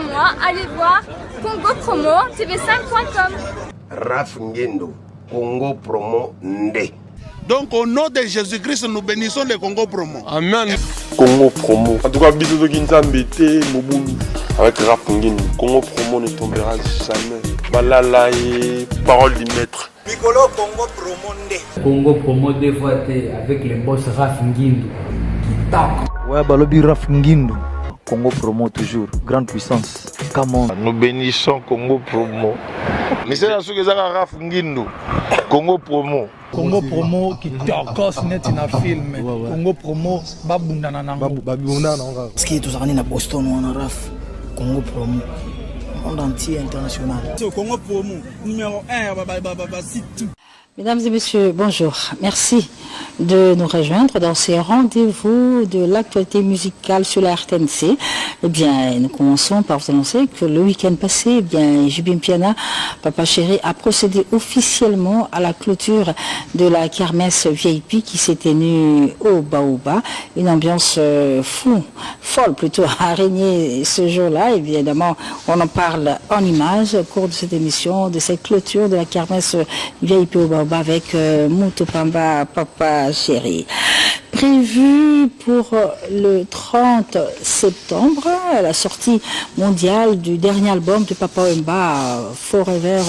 mois, allez voir Congo Promo, tv5.com. Raf Ngendo, Congo Promo Nde. Donc au nom de Jésus-Christ, nous bénissons le Congo Promo. Amen. Congo Promo. En tout cas, bisous de Kinzambete, Moboulou. Avec Raf Ngendo, Congo Promo ne tombera jamais. Malala et parole du maître. Piccolo Congo Promo Nde. Congo Promo deux fois avec le boss Raf Ngendo qui tape. Ouais, Balobi Raf Ngendo. Congo Promo toujours, grande puissance. Come on. Nous bénissons Congo Promo. Mais c'est la chose que ça Raf Ngendo. Congo Promo. Congo Promo qui torcos net na film. Congo Promo babunda na nango. Babunda na nango. Ski to zakani na Boston wana Raf. Congo Promo. Monde entier international. Congo Promo numéro 1 site. Mesdames et messieurs, bonjour. Merci de nous rejoindre dans ces rendez-vous de l'actualité musicale sur la RTNC. Eh bien, nous commençons par vous annoncer que le week-end passé, eh bien, Jubim Piana, Papa Chéri, a procédé officiellement à la clôture de la kermesse VIP qui s'est tenue au Baoba. Une ambiance folle plutôt, a régné ce jour-là. Évidemment, on en parle en images au cours de cette émission, de cette clôture de la kermesse VIP au Baoba avec Moutopamba Papa Chéri. Prévu pour le 30 septembre, la sortie mondiale du dernier album de Papa Wemba, Forever.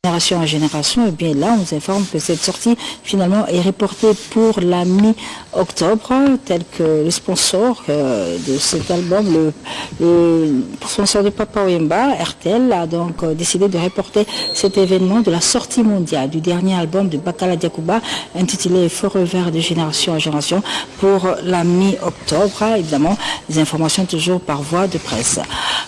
Génération en génération, et bien là on nous informe que cette sortie finalement est reportée pour la mi-octobre, tel que le sponsor de cet album, le sponsor de Papa Wemba, RTL, a donc décidé de reporter cet événement de la sortie mondiale du dernier album de Bakala Diakouba, intitulé Forever de génération en génération, pour la mi-octobre. Évidemment, les informations toujours par voie de presse.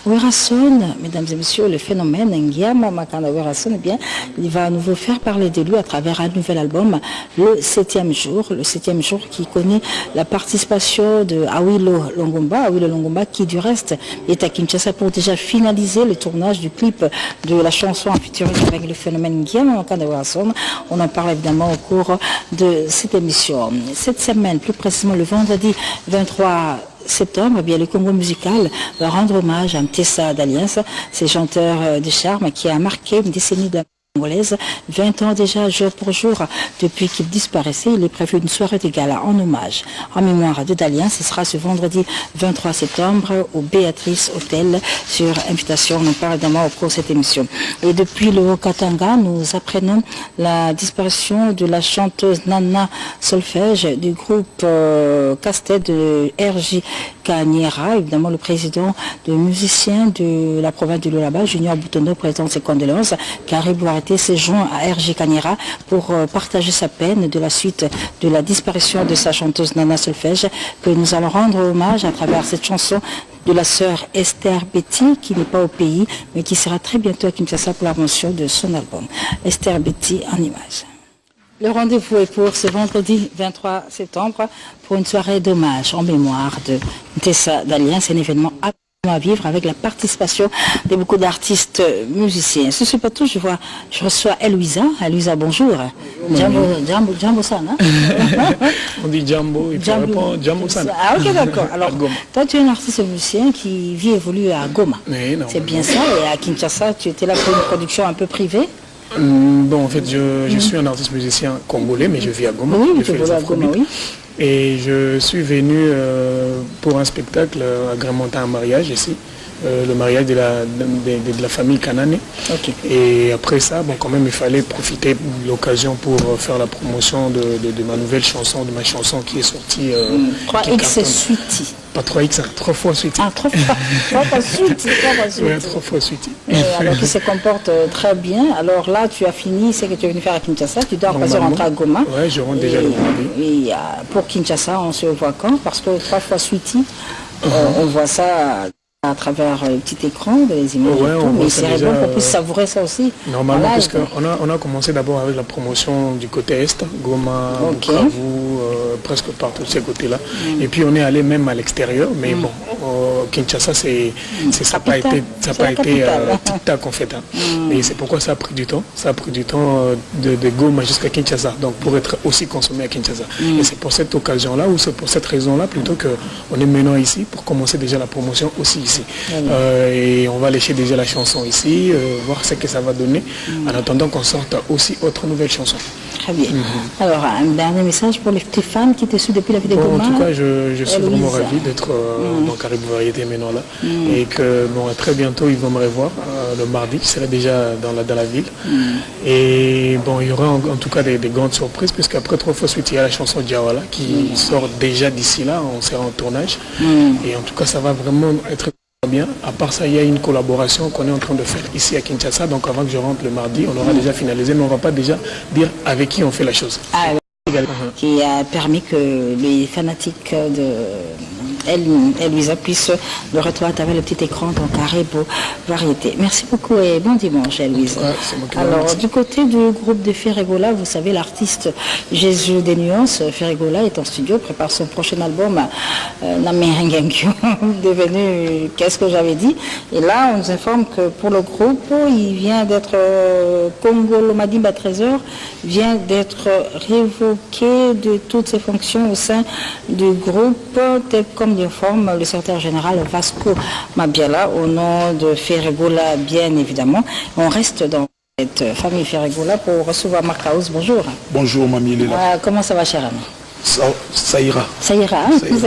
Werason, mesdames et messieurs, le phénomène Ngiama Makanda Werason, eh bien, il va à nouveau faire parler de lui à travers un nouvel album, le 7e jour qui connaît la participation de Awilo Longomba qui du reste est à Kinshasa pour déjà finaliser le tournage du clip de la chanson en featuring avec le phénomène Guillaume Makanda Werason. On en parle évidemment au cours de cette émission. Cette semaine, plus précisément le vendredi 23 septembre, eh bien, le Congo musical va rendre hommage à Mtessa d'Alliance, ce chanteur de charme qui a marqué une décennie de congolaise, 20 ans déjà jour pour jour depuis qu'il disparaissait. Il est prévu une soirée de gala en hommage, en mémoire de Dalien. Ce sera ce vendredi 23 septembre au Béatrice Hotel sur invitation. On en parle évidemment au cours de cette émission. Et depuis le Haut-Katanga, nous apprenons la disparition de la chanteuse Nana Solfège du groupe Castet de RJ Kanyera. Évidemment, le président de musiciens de la province de Lualaba, Junior Boutondo, présente ses condoléances, car il doit arrêter ses joints à RJ Kanyera pour partager sa peine de la suite de la disparition de sa chanteuse Nana Solfège, que nous allons rendre hommage à travers cette chanson de la sœur Esther Betty, qui n'est pas au pays, mais qui sera très bientôt à Kinshasa pour la mention de son album. Esther Betty en images. Le rendez-vous est pour ce vendredi 23 septembre pour une soirée d'hommage en mémoire de Mtessa d'Alliance. C'est un événement à vivre avec la participation de beaucoup d'artistes musiciens. Ce n'est pas tout, je reçois Eloïsa. Eloïsa, bonjour. Jambo Sana. On dit Jambo et puis on répond Jambo Sana. Ah ok, d'accord. Alors, toi tu es un artiste musicien qui vit et évolue à Goma. C'est bien ça, et à Kinshasa, tu étais là pour une production un peu privée. Bon, en fait, je suis un artiste musicien congolais, mais je vis à Goma. Oui, tu vis à Goma, oui. Et je suis venu pour un spectacle agrémenté un mariage ici, le mariage de la famille Kanane. Okay. Et après ça, bon, quand même, il fallait profiter de l'occasion pour faire la promotion de ma nouvelle chanson, de ma chanson qui est sortie. 3X Sweetie. Pas 3X, 3 fois Sweetie. Ah, 3 fois Sweetie. Oui, 3 fois Sweetie. Alors qui se comporte très bien. Alors là, tu as fini ce que tu es venu faire à Kinshasa. Tu dois rentrer à Goma. Oui, je rentre déjà le vendredi. Et pour Kinshasa, on se voit quand? Parce que 3 fois Sweetie, on voit ça à travers le petit écran, les images et tout, mais c'est bon qu'on puisse savourer ça aussi. Normalement, parce qu'on a commencé d'abord avec la promotion du côté Est, Goma, Bukavu, presque partout de ces côtés-là. Et puis on est allé même à l'extérieur, mais bon, Kinshasa, ça n'a pas été tic-tac en fait. Et c'est pourquoi ça a pris du temps. Ça a pris du temps de Goma jusqu'à Kinshasa, donc pour être aussi consommé à Kinshasa. Et c'est pour cette occasion-là, ou c'est pour cette raison-là, plutôt qu'on est maintenant ici pour commencer déjà la promotion aussi ici. ici. Et on va lécher déjà la chanson ici, voir ce que ça va donner, en attendant qu'on sorte aussi autre nouvelle chanson. Très bien. Alors, un dernier message pour les petits fans qui te suivent depuis la vidéo. En tout cas, je suis vraiment ravi d'être dans Caribou Variété maintenant là. Et que très bientôt, ils vont me revoir le mardi, je serai déjà dans la ville. Et bon, il y aura en tout cas des grandes surprises, puisqu'après 3 fois suite, il y a la chanson Diawala qui sort déjà d'ici là, on sera en tournage. Et en tout cas, ça va vraiment être bien. À part ça, il y a une collaboration qu'on est en train de faire ici à Kinshasa. Donc avant que je rentre le mardi, on aura déjà finalisé, mais on ne va pas déjà dire avec qui on fait la chose. Qui a permis que les fanatiques de Elvisa puissent le retrouver à travers le petit écran dans Caribou Variété. Merci beaucoup et bon dimanche, Elvisa. Alors, du côté du groupe de Ferregola, vous savez, l'artiste Jésus des Nuances, Ferregola est en studio, prépare son prochain album, devenu Qu'est-ce que j'avais dit. Et là, on nous informe que pour le groupe, il vient d'être, Congo Madimba Trésor, vient d'être révoqué de toutes ses fonctions au sein du groupe, tel comme l'informe le secrétaire général Vasco Mabiala, au nom de Ferregola, bien évidemment. On reste dans cette famille Ferregola pour recevoir Marc House. Bonjour. Bonjour, mamie Léla. Comment ça va, cher ami? Ça ira. Ça ira, hein? Il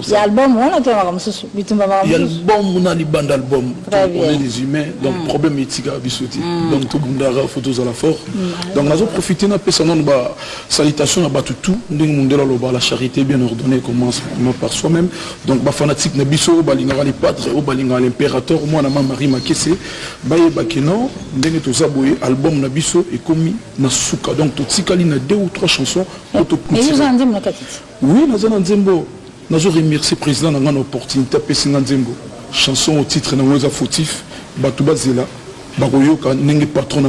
y a l'album, on a il y a l'album, on a les bandes d'albums. On est des humains, donc le problème est que donc tout le monde a photos à la force. Donc nous avons profité de la salutation à tout, la charité bien ordonnée commence par soi-même. Donc les fanatiques de Bisso, les padres, l'impérateur, moi, Marie Makese, Bakeno, album de Bisso est commis dans Souka. Donc tout ce qu'il y a 2 ou 3 chansons. Mais vous en dites, oui, nous avons remercié le président de l'opportunité de chanson au titre de fautif, Batubazela, Bagoyoka, Nenge patron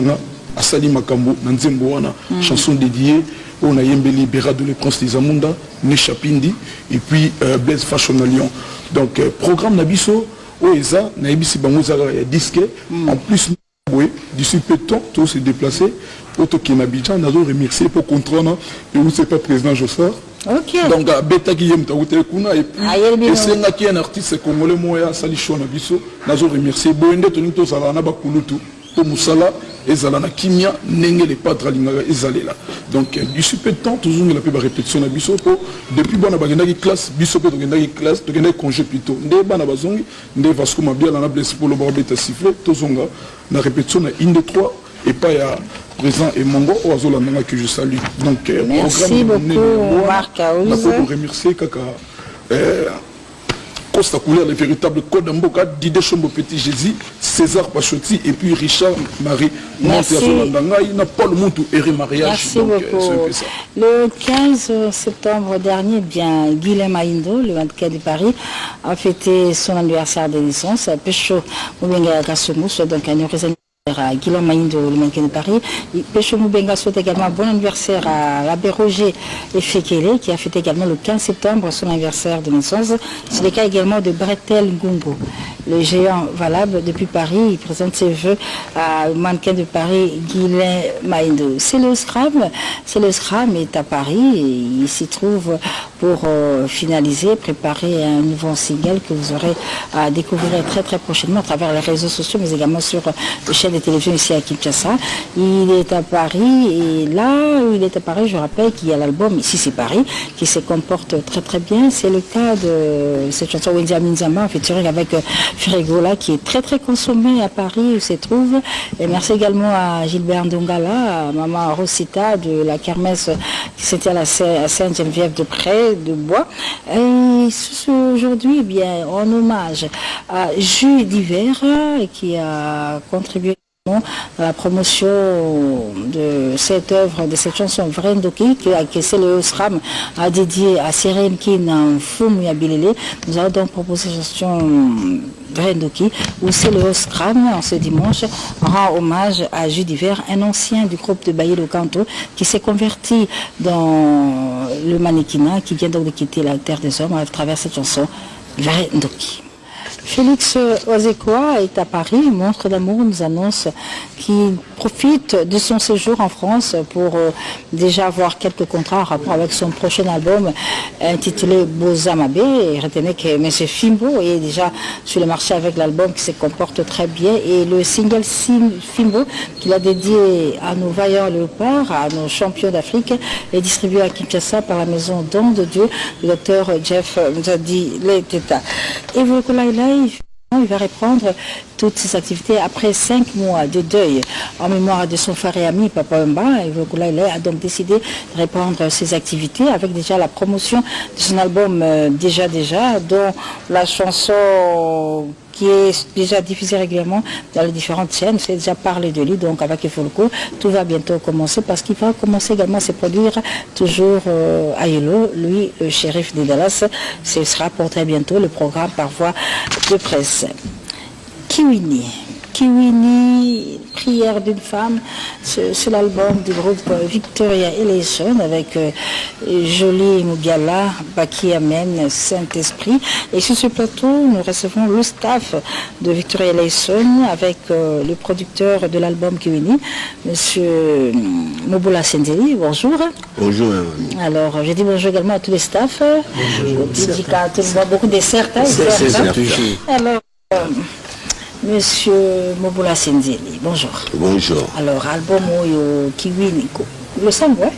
Asali Makambo, Nanzembo, chanson dédiée, on a Yembeli Berado, le prince des Amunda, Nechapindi, et puis Blaise Fashion à Lyon. Donc, programme Nabiso, Oeza, Naibisi Bangoza disque, en plus, d'ici peu de temps, tout s'est déplacé. Auto qui n'habitants, nous avons remercié pour contrôler et vous c'est pas président Jossard. Donc Beta Guillaume Taoutekuna et puis c'est qui un artiste congolais Moya Salichon Abisso, nous avons remercié Boende Tonito Salana Bakulutu pour Moussala et Zalana Kimia Nenge les padres Lingaga et Zalela. Donc d'ici peu de temps, toujours la plus répétition Abisso pour depuis bonne bagenda classe, Bisso peut gagner classe, gagner congé plutôt. Ndé bana bazongi, ndé Vasco Mabia la blessé pour le barbeta sifflé, tozonga la répétition na 1 2 3 et pas ya présent et Mongo Oazola que je salue. Donc merci beaucoup Marc House. Pour remercier Kaka Costa Couleur, le véritable code d'Amboka, Didier Chombo Petit Jésus, César Pachotti et puis Richard Marie. Merci. Paul Montou et mariage. Merci beaucoup. Le 15 septembre dernier, bien, Guilhem Aindo, le 24 de Paris, a fêté son anniversaire de naissance. Pécho Moubenga Kassomou, donc un heureux à Guillaume Maïndo, le mannequin de Paris. Pécho Moubenga souhaite également un bon anniversaire à l'abbé Roger Efekele, qui a fêté également le 15 septembre son anniversaire de naissance. C'est le cas également de Bretel Ngungo, le géant valable depuis Paris. Il présente ses vœux à mannequin de Paris, Guillaume Maïndo. C'est le Scram est à Paris et il s'y trouve pour finaliser, préparer un nouveau single que vous aurez à découvrir très très prochainement à travers les réseaux sociaux, mais également sur les chaînes de télévision ici à Kinshasa. Il est à Paris et là où il est à Paris, je rappelle qu'il y a l'album Ici c'est Paris qui se comporte très très bien. C'est le cas de cette chanson Wendy Aminzama en featuring avec Ferregola qui est très très consommée à Paris où se trouve. Et merci également à Gilbert Ndongala, à Maman Rosita de la kermesse qui s'était à Sainte-Geneviève-de-Près de Bois. Et aujourd'hui, eh bien, en hommage à Jus d'hiver qui a contribué à la promotion de cette œuvre, de cette chanson Vrendoki que c'est le SRAM a dédié à Serenkin en Fumuyabilele. Nous avons donc proposé cette chanson Vrendoki où c'est le SRAM en ce dimanche rend hommage à Jus d'hiver, un ancien du groupe de Bayelo Canto qui s'est converti dans le mannequinat, qui vient donc de quitter la terre des hommes à travers cette chanson Vrendoki. Félix Oazekoa est à Paris, monstre d'amour nous annonce qui profite de son séjour en France pour déjà avoir quelques contrats en rapport avec son prochain album intitulé Bozamabe. Et retenez que M. Fimbo est déjà sur le marché avec l'album qui se comporte très bien. Et le single Fimbo qu'il a dédié à nos vaillants léopards, à nos champions d'Afrique, est distribué à Kinshasa par la maison Don de Dieu du docteur Jeff Mzadi Leteta. Et Volkola il va reprendre toutes ses activités après 5 mois de deuil en mémoire de son frère et ami Papa Mba. Et Volkola a donc décidé de reprendre ses activités avec déjà la promotion de son album déjà dont la chanson qui est déjà diffusée régulièrement dans les différentes chaînes. C'est déjà parlé de lui, donc avec Volko, tout va bientôt commencer parce qu'il va commencer également à se produire toujours à Yolo, lui, le shérif de Dallas. Ce sera pour très bientôt le programme par voie de presse. Kiwini, Prière d'une femme, c'est l'album du groupe Victoria Elation avec Jolie Moubiala, Baki Amen, Saint-Esprit. Et sur ce plateau, nous recevons le staff de Victoria Elation avec le producteur de l'album Kiwini, M. Mobola Sendeli. Bonjour. Bonjour. Alors, je dis bonjour également à tous les staffs. Bonjour. Beaucoup de certes. Alors, Monsieur Mobola Senzeli, bonjour. Bonjour. Alors, album Kiwini, le sang, ouais.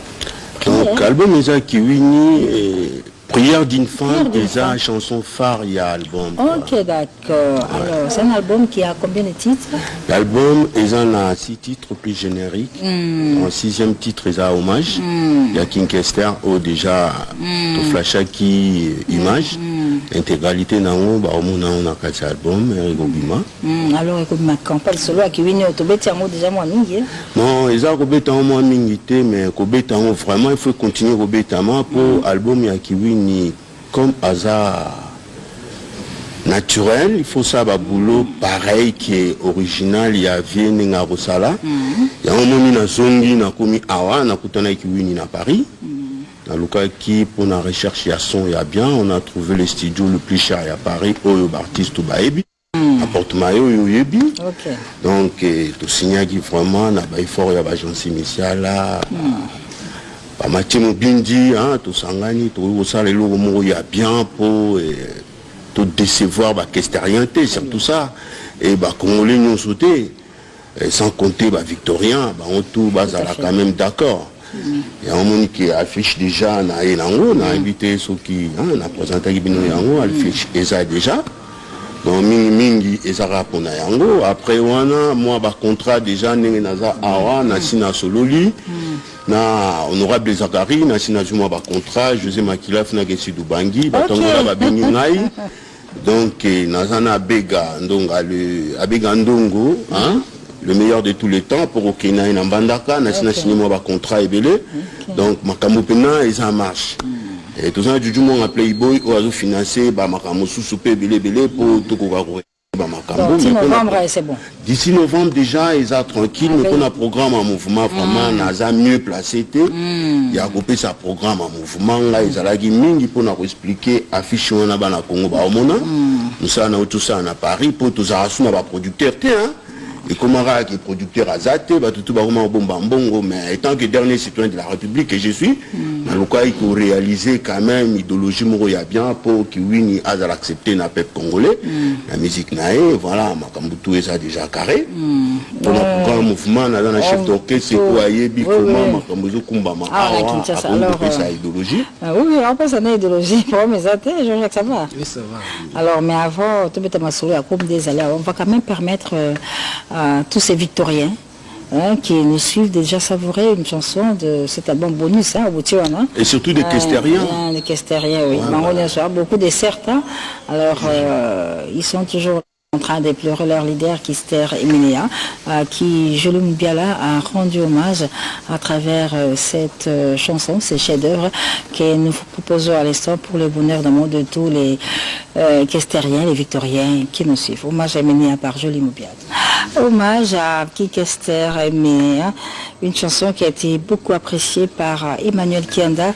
Donc, album Kiwini, Prière d'une femme, déjà chanson phare, il y a album. Ok, d'accord. Alors, c'est un album qui a combien de titres? L'album, il a 6 titres plus génériques. En 6e titre, il y a Hommage. Il y a King Kester, déjà, tout flash qui image. Intégralité dans on a 4 albums, Rigobima. Alors, Rigobima, quand on parle solo à Kiwini, Otobeti, déjà moins mingi. Non, ils ont Robeti en moins mingité, mais Robeti en vraiment, il faut continuer Robeti pour album, il y a Kiwini comme hasard naturel. Il faut ça, boulot pareil qui est original. Il y a Vienne à Rosala. Il y a un moment na Zongi, na Komi Awa, na Koutana Kiwini à Paris. Dans le cas qui, pour la recherche, il y a son, il y a bien. On a trouvé le studio le plus cher à Paris, Oyo Bartiste Baebi. Apportement Oyo Yebi. Donc, tout signe qui vraiment, n'a pas fort, il y a l'agence initiale là. Mathieu Mobindi, tout sangani, tout ça, les lots, il y a bien pour tout décevoir, Kestérienté, surtout ça. Et Congolais nous sauté. Sans compter Victorien, on tout, quand même d'accord. Il y a un monde qui affiche déjà, on a invité ceux qui ont présenté Yango, affiche déjà. Donc, mingi ezara pona yango. Après, moi, contrat déjà, naza awa, nasina sololi, na honorable Zakari, nasina juma contrat, José Makilaf na gesi du Bangui, batongola ba benyungai. Donc, nazana abega, donc abega ndongo, le meilleur de tous les temps pour Okena et Nambandaka, nasina signé moi contrat et belé. Donc, makambo pena et ça marche. Et tout ça, du monde à Playboy, ou à financer, makambo sous-soupé belé pour tout courir. Donc, 10 novembre, c'est bon. D'ici novembre, déjà, ils sont tranquilles, mais on a un programme en mouvement, vraiment, on a mieux placé. Il y a coupé sa programme en mouvement, là, ils ont pour nous expliquer, afficher, on a dans Congo, nous avons tout ça à Paris, pour tous les producteurs, et comment qui est producteur à Zate, tout mais étant que dernier citoyen de la République que je suis, il faut réaliser quand même l'idéologie Moroya bien pour que Winnie a accepté le peuple congolais, la musique naïe, voilà, tout est ça déjà carré. Pour le mouvement, dans le chef d'orchestre, c'est quoi, Yebi, comment, Makambozo Kumbama, ça idéologie. Oui, on passe à l'idéologie, mais Zate, je vois que ça va. Oui, ça va. Alors, mais avant, tout le monde à comme des allées, on va quand même permettre à tous ces Victoriens qui nous suivent déjà savourer une chanson de cet album bonus au Boutiwana. Et surtout des Kestériens. Les Kestériens, oui. Ouais, beaucoup de certains. Alors, ils sont toujours en train de pleurer leur leader Kister Emilia, qui, Jolie Moubiala, a rendu hommage à travers cette chanson, ce chef-d'œuvre que nous vous proposons à l'instant pour le bonheur d'un monde de tous les Kestériens, les Victoriens qui nous suivent. Hommage à Emilia par Jolie Moubiala. Hommage à Kester Emilia, une chanson qui a été beaucoup appréciée par Emmanuel Kianda,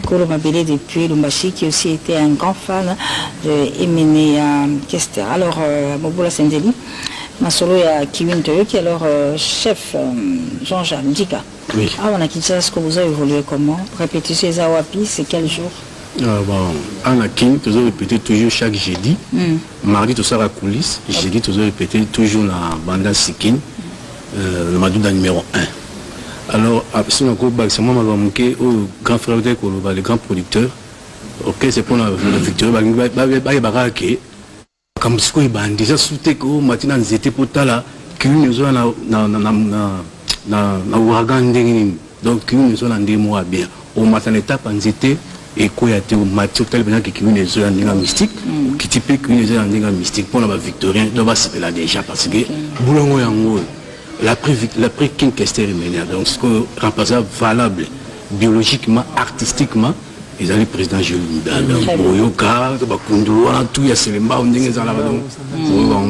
Kolomabele depuis Lumbashi, qui aussi était un grand fan de Emilia Kester. Alors, Mobola Sendeli, Masolo ya Kiwin Toyo, qui est alors chef Jean-Jacques Dika. Oui. Ah, on a quitté, est-ce que vous avez évolué comment? Répétition les Awapi, c'est quel jour? En Akin, tu as répété toujours chaque jeudi. Mardi, tu seras à coulisses. Jeudi, tu as répété toujours la banda Sikin, le Madouda numéro 1. Alors, c'est moi, au grand frère de Koloba, le grand producteur. Ok, c'est pour la victoire. Comme si on a déjà sauté que maintenant ils étaient pour là, qu'ils nous ont na ouragan ndengini. Donc qu'ils nous ont des mois bien. Au matin étape ils étaient et quoi était au matin tel bien que qu'ils nous ont des mystique, qui type qu'ils nous ont des mystique pour la victorien, donc va se là déjà parce que boulongo yango l'après King Kester donc ce que remplaçable valable biologiquement, artistiquement. Ils ont le président Jules Mbala, Boyoka, Bakundu, tout y a ces lemba, on est dans la badon.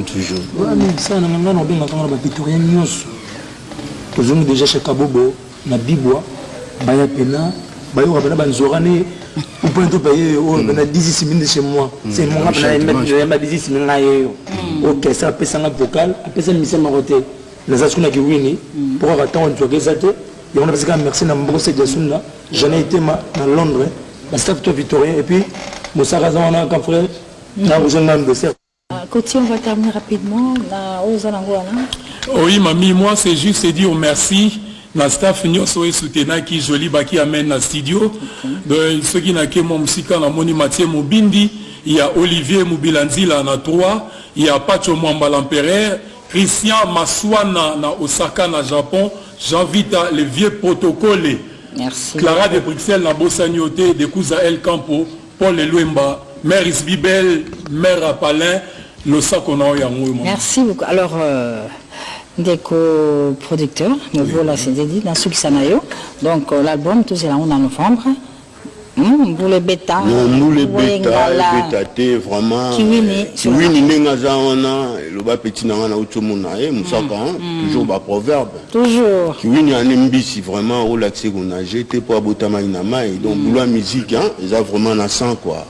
Toujours. Oui, mais ça, on a bien entendu les Victoriens News. Ils ont déjà chez Kabobo, na Bibois, Baya Pena, Bayo Rabana Banzorane, ou pas tout payer, on a 10 000 chez moi. C'est mon rappel, je vais mettre 10 000 ok, ça a fait un vocal, après ça, le ministère Maroté, les Asuna qui wini, pour attendre, on doit ça. Et on a fait merci à mon cette là. J'en ai été à Londres. La staff Victorien et puis Moussa Razan a un frère n'a besoin d'un dossier. Côté, on va terminer rapidement aux Alangoana. Oui, mamie, moi c'est juste dire merci. La staff Nyoso et Soutena qui joli qui amène la studio. De ceux qui n'ont que mon musique en moni Mathieu Mobindi, il y a Olivier Moubilanzi là na 3, il y a Pacho Mwamba l'Empereur, Christian Maswana na Osaka na Japon, j'invite les vieux protocoles. Merci. Clara de Bruxelles, la Bossagnoté, de Kouza El Campo, Paul Elouemba, Mère Isbibel, Mère Apalin, le Sakona Yango. Merci beaucoup. Alors, des co-producteurs, nous voilà, c'est dit, dans Suksanayo. Donc, l'album, tout c'est là, on est en novembre. Pour les bêtas. Non, nous les bêtas, vraiment. Oui, le bas petit n'a pas toujours bas proverbe. Toujours. Oui, il y a un mbisi vraiment au lac Segona. J'étais pour Abotama Inama et donc pour la musique, ils ont vraiment un sang quoi.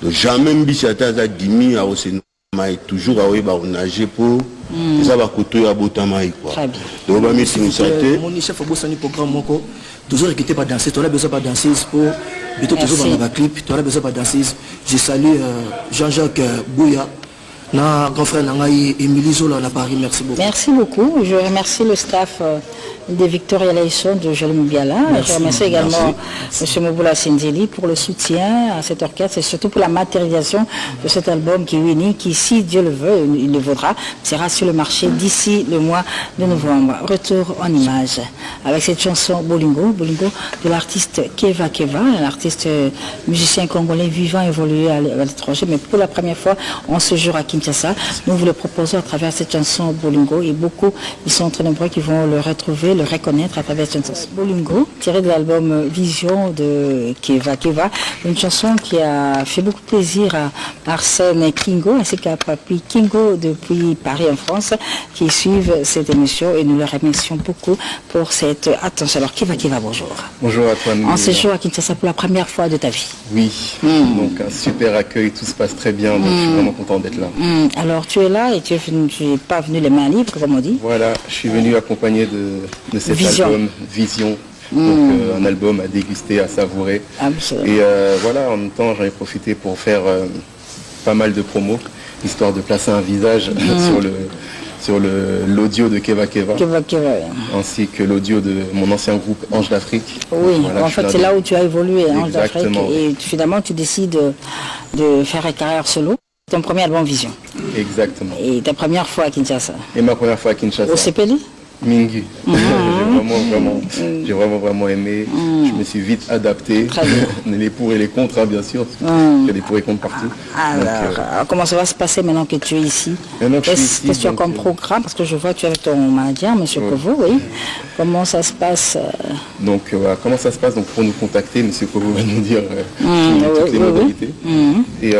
Donc jamais mbisi à Taza Dimi à Oseno. Toujours à Oeba nager pour ils ont côté à Abotama quoi. Très bien. Donc on va mettre une santé. Mon chef Bossani programme moko. Toujours équipé par danser, tu as besoin de danser pour plutôt toujours dans la clip, tu as besoin de danser. Je salue Jean-Jacques Bouya, grand frère Nangaï Émilie Zola à Paris, merci beaucoup. Merci beaucoup, je remercie le staff de Victoria Laïson de Jolim Biala. Je remercie également M. Moboula Sindeli pour le soutien à cet orchestre et surtout pour la matérialisation de cet album qui est unique, qui, si Dieu le veut, il le vaudra, sera sur le marché d'ici le mois de novembre. Retour en image avec cette chanson Bolingo de l'artiste Keva Keva, un artiste musicien congolais vivant, évolué à l'étranger, mais pour la première fois en ce jour à Kinshasa. Nous vous le proposons à travers cette chanson Bolingo et beaucoup, ils sont très nombreux qui vont le retrouver, le reconnaître à travers cette chanson Bolingo, tiré de l'album Vision de Keva Keva, une chanson qui a fait beaucoup de plaisir à Arsène Kingo ainsi qu'à Papi Kingo depuis Paris en France qui suivent cette émission et nous leur remercions beaucoup pour cette attention. Alors Keva Keva, bonjour. Bonjour à toi. En séjour à Kinshasa pour la première fois de ta vie. Oui, donc un super accueil, tout se passe très bien, donc je suis vraiment content d'être là. Alors tu es là et tu n'es pas venu les mains libres comme on dit. Voilà, je suis venu accompagné de cet album Vision. Donc un album à déguster, à savourer. Absolument. Et voilà, en même temps j'en ai profité pour faire pas mal de promos, histoire de placer un visage sur l'audio de Keva Keva, ainsi que l'audio de mon ancien groupe Ange d'Afrique. Oui, voilà, en fait c'est là où tu as évolué, Ange d'Afrique, et finalement tu décides de faire une carrière solo. Ton premier album Vision. Exactement. Et ta première fois à Kinshasa. Et ma première fois à Kinshasa. Au CPL Mingi. J'ai vraiment aimé. Je me suis vite adapté. Les pour et les contre, bien sûr. Il y a des pour et contre partout. Alors, comment ça va se passer maintenant que tu es ici? Qu'est-ce que tu as comme programme? Parce que je vois que tu es avec ton manager, M. Kovo, oui. Comment ça se passe? Donc, comment ça se passe? Donc, pour nous contacter, M. Kovo va nous dire toutes les modalités. Et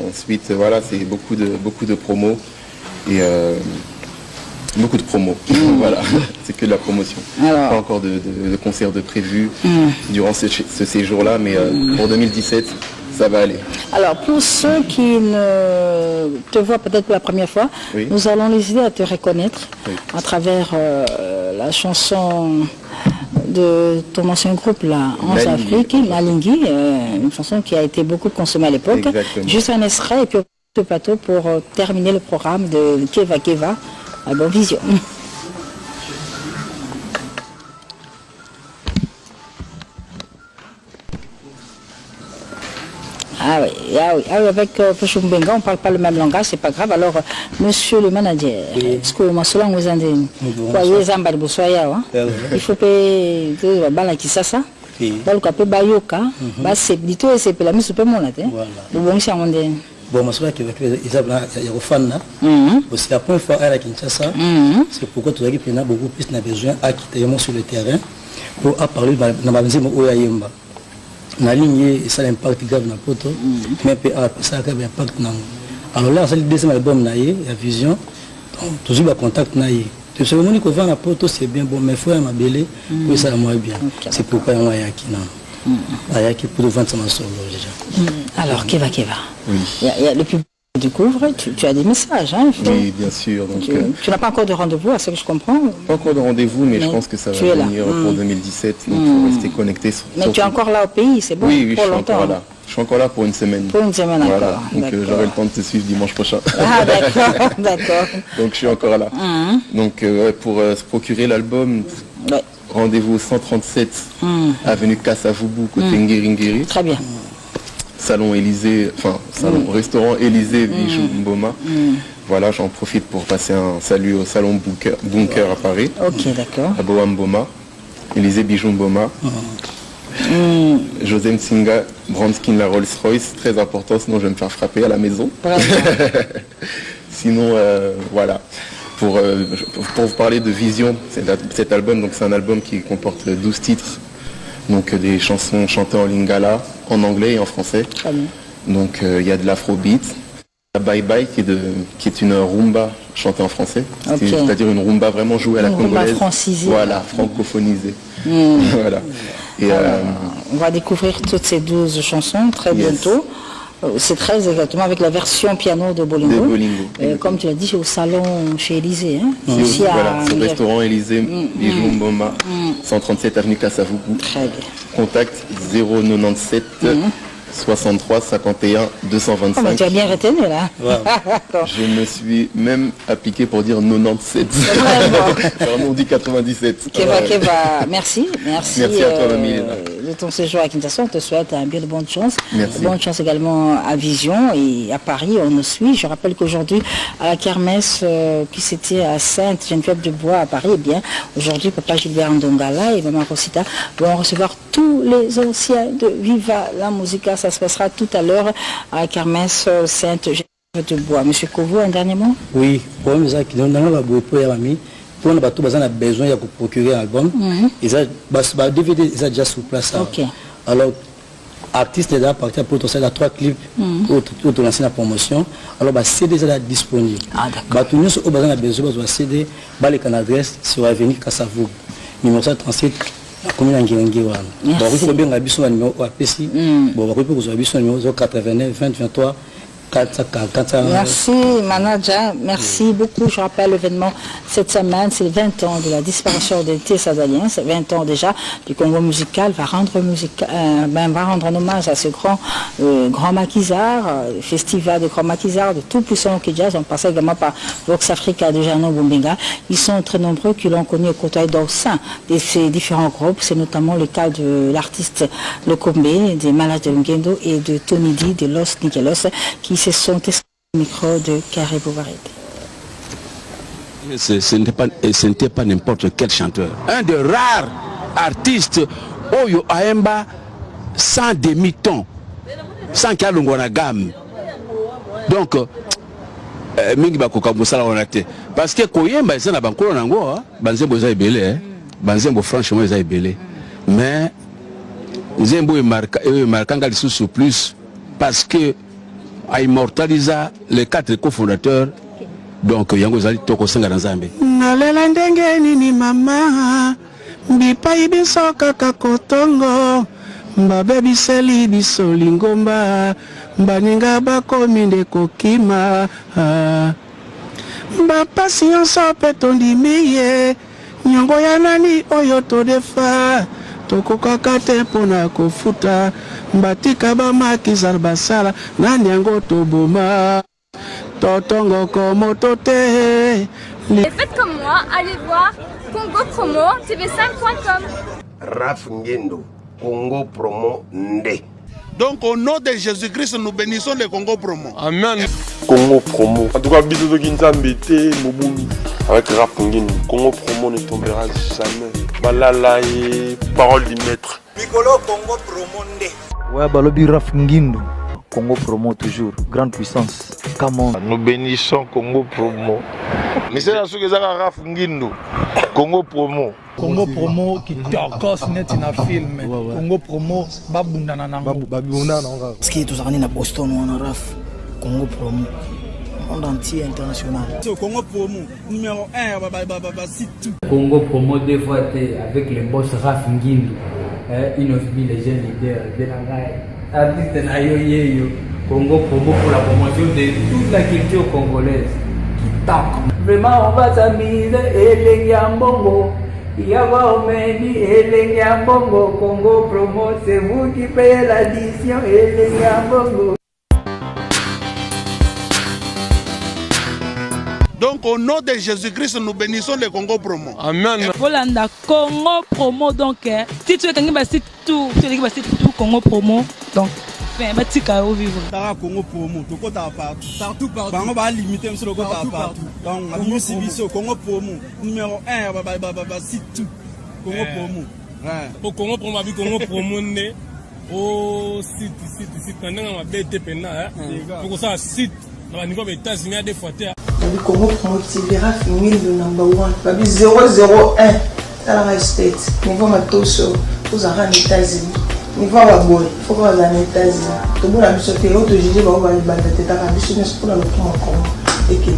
ensuite, voilà, c'est beaucoup de promos. Et beaucoup de promos, voilà, c'est que de la promotion. Alors, pas encore de concerts de prévus durant ce séjour-là, mais pour 2017, ça va aller. Alors, pour ceux qui ne te voient peut-être pour la première fois, oui. Nous allons les aider à te reconnaître à travers la chanson de ton ancien groupe, là, 11 Afrique, Malingui, une chanson qui a été beaucoup consommée à l'époque. Juste un extrait et puis le plateau pour terminer le programme de Keva Keva à Bon Vision. Ah oui, avec Pochumbenga, on ne parle pas le même langage, c'est pas grave. Alors, monsieur le manager, est-ce que vous avez il faut payer ça. Donc, après, Bayoka, c'est plutôt et c'est la mise au monde. Bon, c'est un monde. Bon, je pense qu'il y a des fans. Aussi, la première fois à Kinshasa, c'est pourquoi tout le monde a beaucoup plus besoin à quitter sur le terrain pour parler de la maison où il y a na ligne et ça l'impact grave na poto mais ça a un impact na alors là c'est le deuxième album na yé la vision toujours le contact na yé tout ce monde qui va na poto c'est bien bon mais faut un mabélé pour ça moins bien c'est pourquoi on a yaki na yaki pour vendre ça solo déjà. Alors Keva oui. Il y a le public découvre, tu as des messages, hein, oui, bien sûr. Donc, tu n'as pas encore de rendez-vous, à ce que je comprends. Pas encore de rendez-vous, mais je pense que ça va venir pour 2017. Donc, il faut rester connecté. Mais tu es encore là au pays, c'est bon? Oui, pour je suis longtemps. encore là. Je suis encore là pour une semaine. Pour une semaine encore. Voilà. Donc, j'aurai le temps de te suivre dimanche prochain. Ah, d'accord, d'accord. Donc, je suis encore là. Donc, pour se procurer l'album, rendez-vous au 137 avenue Kassavubu, côté Ngiri. Très bien. Salon Élysée, enfin restaurant Élysée Bijou Mboma. Voilà, j'en profite pour passer un salut au salon Bunker à Paris. Ok, d'accord. À Boa Mboma, Élysée Bijou Mboma. José Msinga, Brandskin la Rolls Royce, très important, sinon je vais me faire frapper à la maison. Sinon, voilà. Pour vous parler de Vision, cet album, donc c'est un album qui comporte 12 titres. Donc des chansons chantées en lingala, en anglais et en français. Donc il y a de l'afrobeat, Bye Bye qui est une rumba chantée en français, c'est-à-dire une rumba vraiment jouée à la congolaise. Francisée. Voilà, francophonisée. Voilà. Et, on va découvrir toutes ces 12 chansons très bientôt. C'est très exactement avec la version piano de Bolingo. Comme tu l'as dit, au salon chez Élysée. Hein. Ici voilà, c'est le restaurant Élysée, Bijou Mboma, 137 avenue Kassavubu. Très bien. Contact 097 63 51 225. Oh, tu as bien retenu là. Je me suis même appliqué pour dire 97. Vraiment on dit 97. Keva, merci. Merci à toi, Mamie. De ton séjour à Kinshasa, on te souhaite un bien de bonne chance. Merci. Bonne chance également à Vision et à Paris, on nous suit. Je rappelle qu'aujourd'hui, à la kermesse qui s'était à Sainte-Geneviève-de-Bois à Paris, eh bien, aujourd'hui, Papa Gilbert Ndongala et Maman Rosita vont recevoir tous les anciens de Viva la Musica. Ça se passera tout à l'heure à la kermesse Sainte-Geneviève-de-Bois. Monsieur Kovo, un dernier mot? Oui, pour nous, on a besoin de procurer un album. Le DVD est déjà sur place. Alors, artiste est déjà parti pour tout ça, il y a 3 clips pour lancer la promotion. Alors, le CD est déjà disponible. Tout le monde a besoin de CD, il y a adresse sur l'avenue Kassavubu, numéro 137. Commune Ngirengirwana. Donc, il faut bien avoir un numéro APC. Bon, il faut avoir un numéro 89 20 23 440. Merci, manager. Merci beaucoup. Je rappelle l'événement cette semaine, c'est 20 ans de la disparition des Tessaliens. C'est 20 ans déjà du Congo musical. Va rendre un hommage à ce grand maquisard, festival de grand maquisard, de tout puissant qui jazz. On passait également par Vox Africa de Jeannot Bumbenga. Ils sont très nombreux qui l'ont connu au côté au sein de ces différents groupes. C'est notamment le cas de l'artiste Lokombe, des Malades de Ngendo et de Tony D de Los Nikelos qui se sont au micro de Carré Bouvarette. Ce n'était pas n'importe quel chanteur. Un des rares artistes Oyo Aemba sans demi-ton, sans kalungwana gamme. Donc, mingi bakoka musala wana te. Parce que koyemba eza na bankolo nango, banzembo eza ebele, banzembo franchement eza ebele. Mais nzembo marquanga lisusu plus parce que a immortalisé les 4 cofondateurs. Donc yango zali toko senga na Nzambe. Nalela ndenge nini mama, bipai biso kaka kotongo, babebiseli biso lingomba baninga bakomi nde kokima bapasi nyonso mpe tondimi ye nyongo ya nani oyo todefa tokokaka te mpona kofuta batika bamakisa basala nani yango toboma totongo komoto te. Faites comme moi, allez voir Congo Promo, tv5.com. Raf Ngendo, Congo Promo Nde. Donc au nom de Jésus-Christ, nous bénissons le Congo Promo. Amen. Congo Promo. En tout cas, bisous de Kinzambete, Moboulou. Avec Raf Ngendo, Congo Promo ne tombera jamais. Malala et parole du maître. Mikolo Congo Promo Nde. Ouais, balobi Raf Ngindu. Congo Promo toujours, grande puissance. Come on. Nous bénissons Congo Promo. Mais c'est la chose que Raf Ngindu. Congo Promo. Congo Promo qui torcos net in a film. Congo Promo babundana nango. Babundana nango. Ce qui est toujours à Boston ou en Raf. Congo Promo. Monde entier international. Congo Promo numéro 1 site tout. Congo Promo dévoité avec les boss Raf Ngindu. Une of les jeunes leaders de la Gaï. Artiste Nayoyeyo. Congo Promo pour la promotion de toute la culture congolaise qui tape. Vraiment, on va s'amuser et les Yambongo. Yawa Omeni et les Yambongo. Congo Promo, c'est vous qui payez l'addition et les Yambongo. Donc au nom de Jésus-Christ, nous bénissons le Congo Promo. Amen. Volanda Congo Promo donc si tu es quelqu'un qui tout, tu es tout Congo Promo donc batika au vivre. Tara Congo Promo, to kota partout. Bango ba limiter monsieur le kota partout. Donc Abimisi biso Congo Promo numéro 1 site tout. Congo Promo. Ouais. Pour Congo Promo avec Congo Promo né au site pendant ma BT pena pour ça site dans niveau des États-Unis des fois Le Congo Promo TV Raf Ngindu number 1. Babi 001 Tala State. Niveau matoso aux États-Unis. Niveau à boy, faut que les États-Unis. Tout le monde a mis sur le terrain, tout le monde a mis sur le terrain, tout le monde a mis sur le terrain, et que